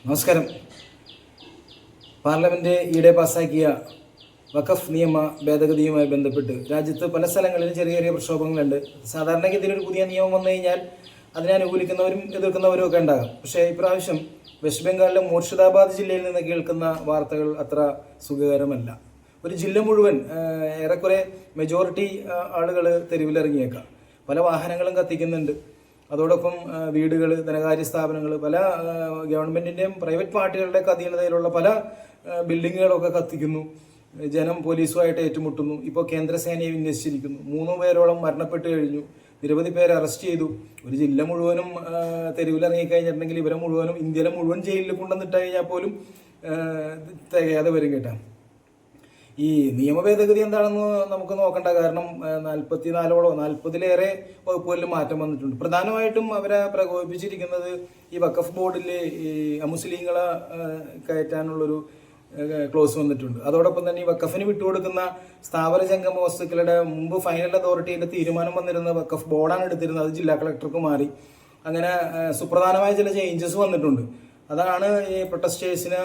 നമസ്കാരം. പാർലമെന്റ് ഈയിടെ പാസ്സാക്കിയ വഖഫ് നിയമ ഭേദഗതിയുമായി ബന്ധപ്പെട്ട് രാജ്യത്ത് പല സ്ഥലങ്ങളിലും ചെറിയ ചെറിയ പ്രക്ഷോഭങ്ങളുണ്ട്. സാധാരണഗതിയിൽ ഒരു പുതിയ നിയമം വന്നു കഴിഞ്ഞാൽ അതിനെ അനുകൂലിക്കുന്നവരും എതിർക്കുന്നവരും ഒക്കെ ഉണ്ടാകും. പക്ഷേ ഇപ്രാവശ്യം വെസ്റ്റ് ബംഗാളിലെ മൂർഷിദാബാദ് ജില്ലയിൽ നിന്ന് കേൾക്കുന്ന വാർത്തകൾ അത്ര സുഖകരമല്ല. ഒരു ജില്ല മുഴുവൻ ഏറെക്കുറെ മെജോറിറ്റി ആളുകൾ തെരുവിലിറങ്ങിയേക്കാം. പല വാഹനങ്ങളും കത്തിക്കുന്നുണ്ട്. അതോടൊപ്പം വീടുകൾ, ധനകാര്യ സ്ഥാപനങ്ങൾ, പല ഗവൺമെന്റിന്റെയും പ്രൈവറ്റ് പാർട്ടികളുടെ അധീനതയിലുള്ള പല ബിൽഡിങ്ങുകളൊക്കെ കത്തിക്കുന്നു. ജനം പോലീസുമായിട്ട് ഏറ്റുമുട്ടുന്നു. ഇപ്പോൾ കേന്ദ്രസേനയെ വിന്യസിച്ചിരിക്കുന്നു. 3 പേരോളം മരണപ്പെട്ട് കഴിഞ്ഞു. നിരവധി പേരെ അറസ്റ്റ് ചെയ്തു. ഒരു ജില്ല മുഴുവനും തെരുവിലിറങ്ങിക്കഴിഞ്ഞിട്ടുണ്ടെങ്കിൽ ഇവരെ മുഴുവനും ഇന്ത്യയിലെ മുഴുവൻ ജയിലിൽ കൊണ്ടുവന്നിട്ട് കഴിഞ്ഞാൽ പോലും തികയാതെ വരും കേട്ടാ. ഈ നിയമ ഭേദഗതി എന്താണെന്ന് നമുക്ക് നോക്കണ്ട. കാരണം 40-ലേറെ വകുപ്പുകളിൽ മാറ്റം വന്നിട്ടുണ്ട്. പ്രധാനമായിട്ടും അവരെ പ്രകോപിപ്പിച്ചിരിക്കുന്നത് ഈ വഖഫ് ബോർഡിൽ ഈ അമുസ്ലിങ്ങളെ കയറ്റാനുള്ളൊരു ക്ലോസ് വന്നിട്ടുണ്ട്. അതോടൊപ്പം തന്നെ ഈ വഖഫിന് വിട്ടുകൊടുക്കുന്ന സ്ഥാവര ജംഗമ വസ്തുക്കളുടെ മുമ്പ് ഫൈനൽ അതോറിറ്റിയുടെ തീരുമാനം വന്നിരുന്ന വഖഫ് ബോർഡാണ് എടുത്തിരുന്നത്. അത് ജില്ലാ കളക്ടർക്ക് മാറി. അങ്ങനെ സുപ്രധാനമായ ചില ചേഞ്ചസ് വന്നിട്ടുണ്ട്. അതാണ് ഈ പ്രൊട്ടസ്റ്റേഴ്സിനെ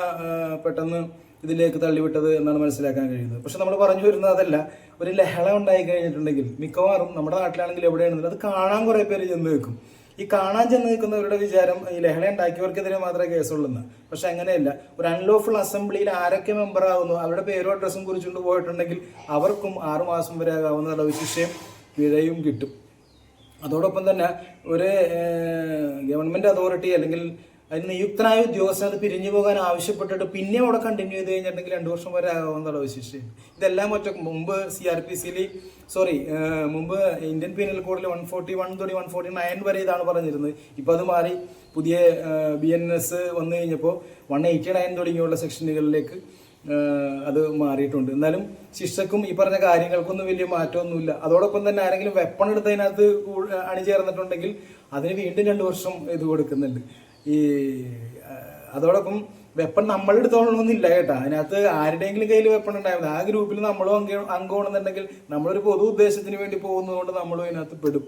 പെട്ടെന്ന് ഇതിലേക്ക് തള്ളിവിട്ടത് എന്നാണ് മനസ്സിലാക്കാൻ കഴിയുന്നത്. പക്ഷെ നമ്മൾ പറഞ്ഞു വരുന്നത് അതല്ല. ഒരു ലഹള ഉണ്ടായി കഴിഞ്ഞിട്ടുണ്ടെങ്കിൽ മിക്കവാറും നമ്മുടെ നാട്ടിലാണെങ്കിൽ എവിടെയാണെങ്കിലും അത് കാണാൻ കുറേ പേര് ചെന്ന് നിൽക്കും. ഈ കാണാൻ ചെന്ന് നിൽക്കുന്നവരുടെ വിചാരം ഈ ലഹള ഉണ്ടാക്കിയവർക്കെതിരെ മാത്രമേ കേസുള്ളൂ. പക്ഷെ അങ്ങനെയല്ല. ഒരു അൺലോഫുൾ അസംബ്ലിയിൽ ആരൊക്കെ മെമ്പർ ആകുന്നു അവരുടെ പേരും അഡ്രസ്സും കുറിച്ചുകൊണ്ട് പോയിട്ടുണ്ടെങ്കിൽ അവർക്കും 6 മാസം വരെ ആകാവുന്ന തടവ് ശിക്ഷയും പിഴയും കിട്ടും. അതോടൊപ്പം തന്നെ ഒരു ഗവൺമെന്റ് അതോറിറ്റി അല്ലെങ്കിൽ അതിന് നിയുക്തനായ ഉദ്യോഗസ്ഥൻ അത് പിരിഞ്ഞു പോകാൻ ആവശ്യപ്പെട്ടിട്ട് പിന്നെ അവിടെ കണ്ടിന്യൂ ചെയ്ത് കഴിഞ്ഞിട്ടുണ്ടെങ്കിൽ 2 വർഷം വരെ ആകാവുന്ന തടവ് ശിക്ഷയും. ഇതെല്ലാം മുമ്പ് മുമ്പ് ഇന്ത്യൻ പീനൽ കോഡിൽ 141 തൊട്ട് 149 വരെ ഇതാണ് പറഞ്ഞിരുന്നത്. ഇപ്പൊ അത് മാറി പുതിയ BNS വന്നു കഴിഞ്ഞപ്പോൾ 189 തുടങ്ങിയുള്ള സെക്ഷനുകളിലേക്ക് അത് മാറിയിട്ടുണ്ട്. എന്നാലും ശിക്ഷക്കും ഈ പറഞ്ഞ കാര്യങ്ങൾക്കൊന്നും വലിയ മാറ്റമൊന്നുമില്ല. അതോടൊപ്പം തന്നെ ആരെങ്കിലും വെപ്പൺ എടുത്തതിനകത്ത് അണിചേർന്നിട്ടുണ്ടെങ്കിൽ അതിന് വീണ്ടും 2 വർഷം ഇത് കൊടുക്കുന്നുണ്ട്. അതോടൊപ്പം വെപ്പൺ നമ്മളെടുത്തോളണമെന്നില്ല കേട്ടോ. അതിനകത്ത് ആരുടെയെങ്കിലും കയ്യിൽ വെപ്പൺ ഉണ്ടായിരുന്നു ആ ഗ്രൂപ്പിൽ നമ്മളും അംഗമാണെന്നുണ്ടെങ്കിൽ നമ്മളൊരു പൊതു ഉദ്ദേശത്തിന് വേണ്ടി പോകുന്നതുകൊണ്ട് നമ്മളും അതിനകത്ത് പെടും.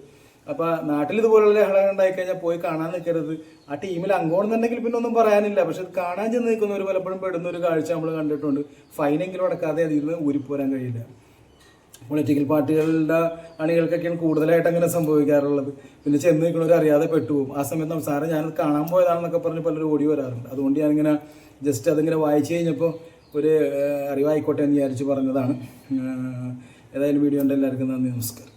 അപ്പൊ നാട്ടിൽ ഇതുപോലുള്ള ലഹള ഉണ്ടായി കഴിഞ്ഞാൽ പോയി കാണാൻ നിൽക്കരുത്. ആ ടീമിൽ അംഗമാണെന്നുണ്ടെങ്കിൽ പിന്നെ ഒന്നും പറയാനില്ല. പക്ഷെ കാണാൻ ചെന്ന് നിൽക്കുന്നവർ പലപ്പോഴും പെടുന്ന ഒരു കാഴ്ച നമ്മൾ കണ്ടിട്ടുണ്ട്. ഫൈനെങ്കിലും അടക്കാതെ അതിൽ നിന്ന് ഊരിപ്പോരാൻ കഴിയില്ല. പൊളിറ്റിക്കൽ പാർട്ടികളുടെ അണികൾക്കൊക്കെയാണ് കൂടുതലായിട്ട് അങ്ങനെ സംഭവിക്കാറുള്ളത്. പിന്നെ ചെന്ന് നിൽക്കുന്നവർ അറിയാതെ പെട്ടുപോകും. ആ സമയത്ത് സാറേ ഞാനത് കാണാൻ പോയതാണെന്നൊക്കെ പറഞ്ഞ് പലരും ഓടി വരാറുണ്ട്. അതുകൊണ്ട് ഞാനിങ്ങനെ ജസ്റ്റ് അതിങ്ങനെ വായിച്ചു കഴിഞ്ഞപ്പോൾ ഒരു അറിവായിക്കോട്ടെ എന്ന് വിചാരിച്ച് പറഞ്ഞതാണ്. ഏതായാലും വീഡിയോ ഉണ്ട്. എല്ലാവർക്കും നന്ദി, നമസ്കാരം.